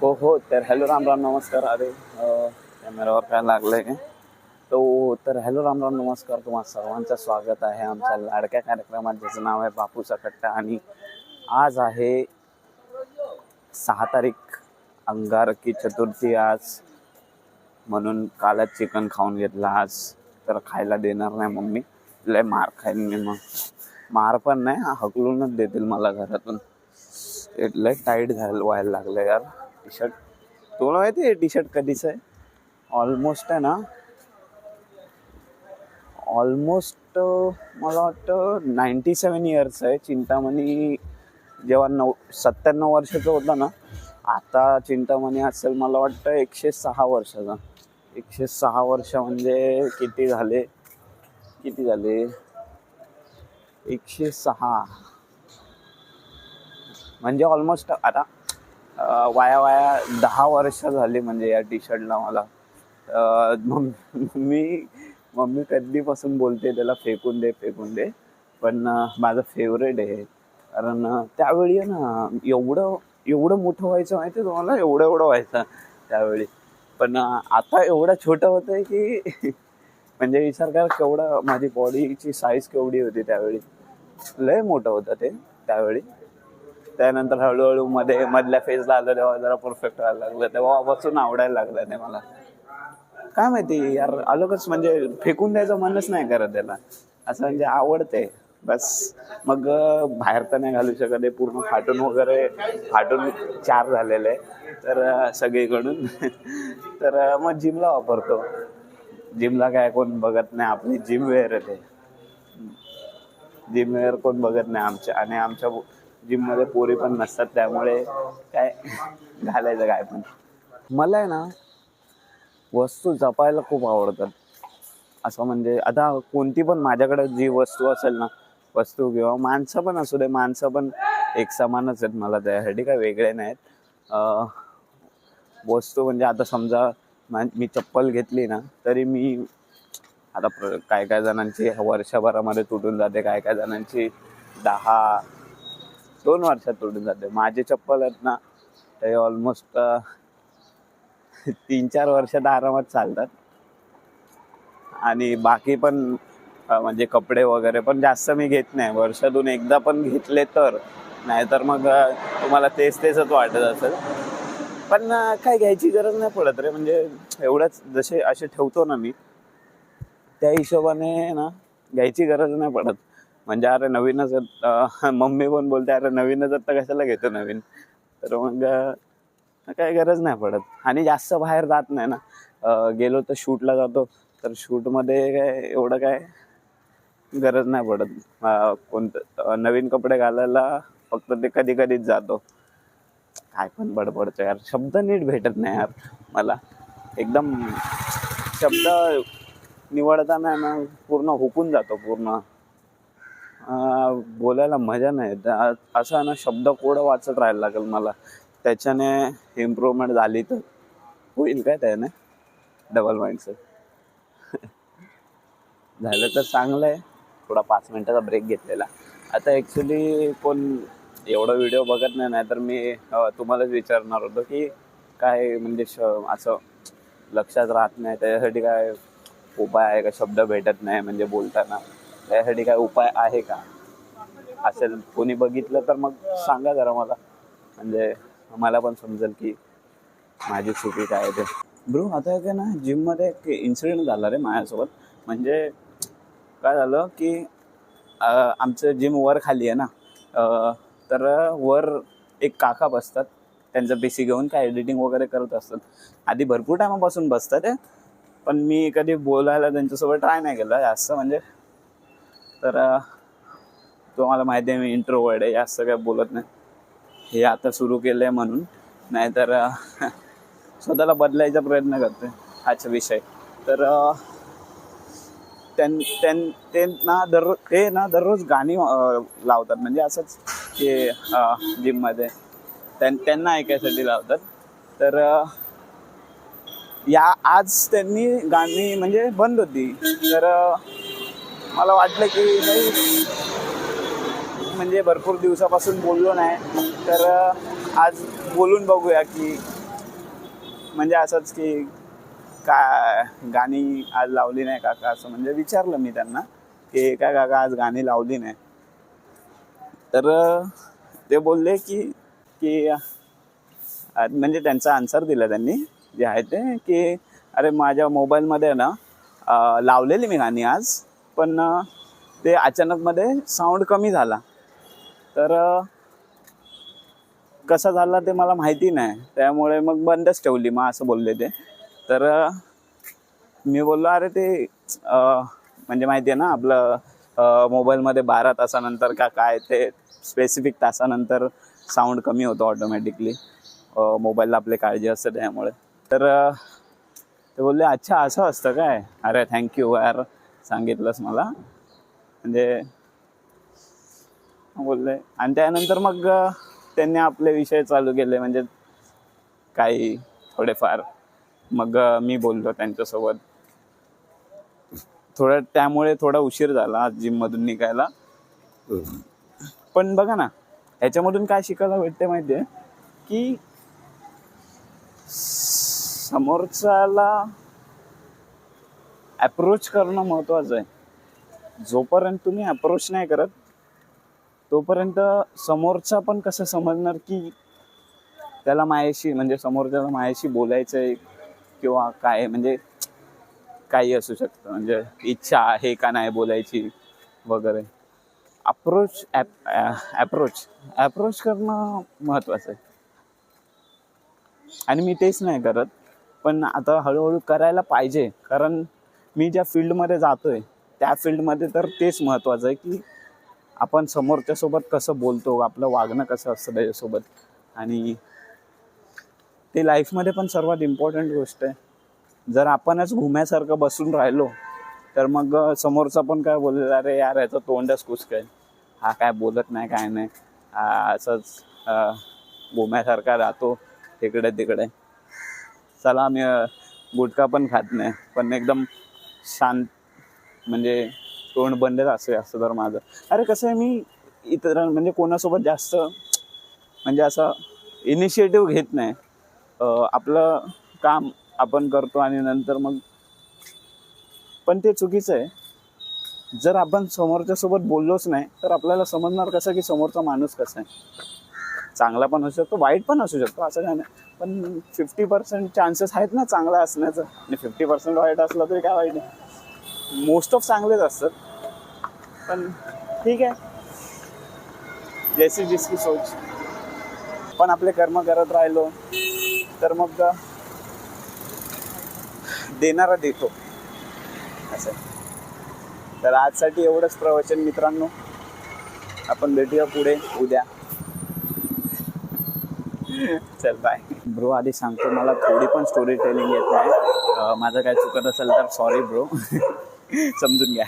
हो हो. तर हॅलो राम राम नमस्कार. अरे कॅमेरावर काय लागलंय काय? तर हॅलो राम राम नमस्कार. तुम्हा सर्वांचं स्वागत आहे आमच्या लाडक्या कार्यक्रमात, ज्याचं नाव आहे बापूचा कट्टा. आणि आज आहे 6 तारीख, अंगारकी चतुर्थी आज. म्हणून कालच चिकन खाऊन घेतला. आज तर खायला देणार नाही मम्मी, लय मार खाईन मी. मग मार पण नाही, हकलूनच देतील मला घरातून. लय टाईट व्हायला लागलं यार टी शर्ट. तुला माहिती आहे टी शर्ट कधीच आहे? ऑलमोस्ट आहे ना, ऑलमोस्ट मला वाटतं 97 इयर्स आहे. चिंतामणी जेव्हा 97 वर्षाचा होता ना, आता चिंतामणी असेल मला वाटतं 106 वर्षाचा. 106 वर्ष म्हणजे किती झाले 106 म्हणजे ऑलमोस्ट आता वाया 10 वर्ष झाली म्हणजे या टी शर्टला मला. मम्मी कधीपासून बोलते त्याला फेकून दे, पण माझं फेवरेट आहे. कारण त्यावेळी आहे ना, एवढं मोठं व्हायचं माहिती आहे तुम्हाला, एवढं व्हायचं त्यावेळी. पण आता एवढं छोटं होतंय की म्हणजे विचार करा केवढं, माझी बॉडीची साईज केवढी होती त्यावेळी. लय मोठं होतं ते त्यावेळी. त्यानंतर हळूहळू मधल्या फेजला आलं तेव्हा जरा परफेक्ट व्हायला लागलं, तेव्हापासून आवडायला लागलं ते मला. काय माहिती यार, अलगच म्हणजे फेकून द्यायचं मनच नाही करत त्याला, असं म्हणजे आवडते बस. मग बाहेर तर नाही घालू शकत आहे, पूर्ण फाटून 4 झालेले तर सगळीकडून. तर मग जिमला वापरतो. जिमला काय कोण बघत नाही, आपली जिमवेअर आहे ते. जिमवेअर कोण बघत नाही आणि आमच्या जिममध्ये पोरी पण नसतात, त्यामुळे काय घालायचं काय पण. मला आहे ना, वस्तू जपायला खूप आवडतात. असं म्हणजे आता कोणती पण माझ्याकडे जी वस्तू असेल ना, वस्तू किंवा माणसं पण असू दे, माणसं पण एक समानच आहेत मला, त्यासाठी काय वेगळे नाहीत. वस्तू म्हणजे आता समजा मी चप्पल घेतली ना, तरी मी आता काय जणांची वर्षभरामध्ये तुटून जाते, काय जणांची 2 वर्षात तुटून जाते. माझी चप्पल आहेत ना, ते ऑलमोस्ट 3-4 वर्षात आरामात चालतात. आणि बाकी पण म्हणजे कपडे वगैरे पण जास्त मी घेत नाही, वर्षातून एकदा पण घेतले तर. नाहीतर मग तुम्हाला तेच वाटत असेल. पण काय घ्यायची गरज नाही पडत रे, म्हणजे एवढंच जसे असे ठेवतो ना मी, त्या हिशोबाने ना घ्यायची गरज नाही पडत. म्हणजे अरे नवीनच मम्मी पण बोलते, अरे नवीनच तर कशाला घेतो नवीन. तर मग काही गरज नाही पडत. आणि जास्त बाहेर जात नाही ना, गेलो तर शूटला जातो, तर शूटमध्ये काय एवढं काय गरज नाही पडत कोणतं नवीन कपडे घालायला. फक्त ते कधीच जातो. काय पण बडबडतो यार, शब्द नीट भेटत नाही यार मला. एकदम शब्द निवडताना ना पूर्ण हुकून जातो, पूर्ण बोलायला मजा नाही. असं ना शब्द कोड वाचत राहायला लागेल मला. त्याच्याने इम्प्रूव्हमेंट झाली तर होईल काय त्याने, डबल माइंडसेट. झालं तर चांगलं आहे. थोडा 5 मिनिटाचा ब्रेक घेतलेला. आता ॲक्च्युली कोण एवढं व्हिडिओ बघत नाही, तर मी तुम्हालाच विचारणार होतो की काय म्हणजे असं लक्षात राहत नाही, त्याच्यासाठी काय उपाय आहे का? शब्द भेटत नाही म्हणजे बोलताना, त्यासाठी काय उपाय आहे का? असेल कोणी बघितलं तर मग सांगा जरा मला, म्हणजे मला पण समजेल की माझी चुकी काय आहे ते. ब्रो आता काय ना, जिममध्ये एक इन्सिडेंट झाला रे माझ्यासोबत. म्हणजे काय झालं की आमचं जिम वर खाली आहे ना, तर वर एक काका बसतात, त्यांचं पीसी घेऊन काय एडिटिंग वगैरे करत असतात. आधी भरपूर टायमापासून बसतात ते, पण मी कधी बोलायला त्यांच्यासोबत ट्राय नाही केलं जास्त. म्हणजे तर तुम्हाला माहिती आहे मी इंट्रोवर्ट आहे, जास्त काय बोलत नाही. हे आता सुरू केलं आहे म्हणून, नाहीतर स्वतःला बदलायचा प्रयत्न करते हाच विषय. तर ते ना दररोज गाणी लावतात, म्हणजे असंच की जिममध्ये त्यांना ऐकायसाठी लावतात. तर आज त्यांनी गाणी म्हणजे बंद होती. तर मला वाटलं की नाही, म्हणजे भरपूर दिवसापासून बोललो नाही, तर आज बोलून बघूया की म्हणजे असंच की का गाणी आज लावली नाही काका असं म्हणजे विचारलं मी त्यांना की काय काका आज गाणी लावली नाही. तर ते बोलले की की म्हणजे त्यांचा आन्सर दिला त्यांनी जे आहे ते की अरे माझ्या मोबाईलमध्ये ना लावलेली मी गाणी आज, पण ते अचानकमध्ये साऊंड कमी झाला. तर कसा झाला ते मला माहिती नाही, त्यामुळे मग बंदच ठेवली मग असं बोलले ते. तर मी बोललो अरे ते म्हणजे माहिती आहे ना आपलं मोबाईलमध्ये 12 तासानंतर का काय ते स्पेसिफिक तासानंतर साऊंड कमी होतं ऑटोमॅटिकली, मोबाईलला आपली काळजी असते त्यामुळे. तर ते बोलले अच्छा असं असतं काय, अरे थँक्यू यार सांगितलंस मला म्हणजे बोलले. आणि त्यानंतर मग त्यांनी आपले विषय चालू केले म्हणजे काही थोडेफार. मग मी बोललो त्यांच्यासोबत थोडं, त्यामुळे थोडा उशीर झाला जिममधून निघायला. पण बघा ना ह्याच्यामधून काय शिकायला भेटते माहिती आहे की समोरच्याला अप्रोच करणं महत्त्वाचं आहे. जोपर्यंत तुम्ही अप्रोच नाही करत तोपर्यंत समोरचा पण कसं समजणार की त्याला माझ्याशी म्हणजे समोरच्याला माझ्याशी बोलायचं आहे किंवा काय, म्हणजे काही असू शकतं, म्हणजे इच्छा आहे का नाही बोलायची वगैरे. अप्रोच करणं महत्त्वाचं आहे. आणि मी तेच नाही करत, पण आता हळूहळू करायला पाहिजे, कारण मी ज्या फील्डमध्ये जातोय त्या फील्डमध्ये तर तेच महत्त्वाचं आहे की आपण समोरच्यासोबत कसं बोलतो, आपलं वागणं कसं असतं त्याच्यासोबत. आणि ते लाईफमध्ये पण सर्वात इम्पॉर्टंट गोष्ट आहे. जर आपणच घुम्यासारखं बसून राहिलो तर मग समोरचा पण काय बोलेल, अरे यार याचं तोंडच कुचकं आहे, हा काय बोलत नाही काय नाही, असंच घुम्यासारखा राहतो इकडे तिकडे. चला मी गुटखा पण खात नाही, पण एकदम शांत म्हणजे तोंड बंदच असं तर माझं. अरे कसं आहे मी इतर म्हणजे कोणासोबत जास्त म्हणजे असं इनिशिएटिव्ह घेत नाही. आपलं काम आपण करतो आणि नंतर मग, पण ते चुकीचं आहे. जर आपण समोरच्यासोबत बोललोच नाही तर आपल्याला समजणार कसं की समोरचा माणूस कसा आहे. चांगला पण असू शकतो, वाईट पण असू शकतो, असं काय नाही, पण 50% चान्सेस आहेत ना चांगला असण्याचं, आणि 50% वाईट असलं तरी काय वाईट आहे. मोस्ट ऑफ चांगलेच असतात. पण ठीक आहे, जैसी जिसकी सोच. पण आपले कर्म करत राहिलो तर मग देणारा देतो असं. तर आजसाठी एवढंच प्रवचन मित्रांनो. आपण भेटूया पुढे उद्या. चल बाय ब्रो. आधी सांगतो मला थोडी पण स्टोरी टेलिंग येत नाही. माझं काय चुकत असेल तर सॉरी ब्रो. समजून घ्या.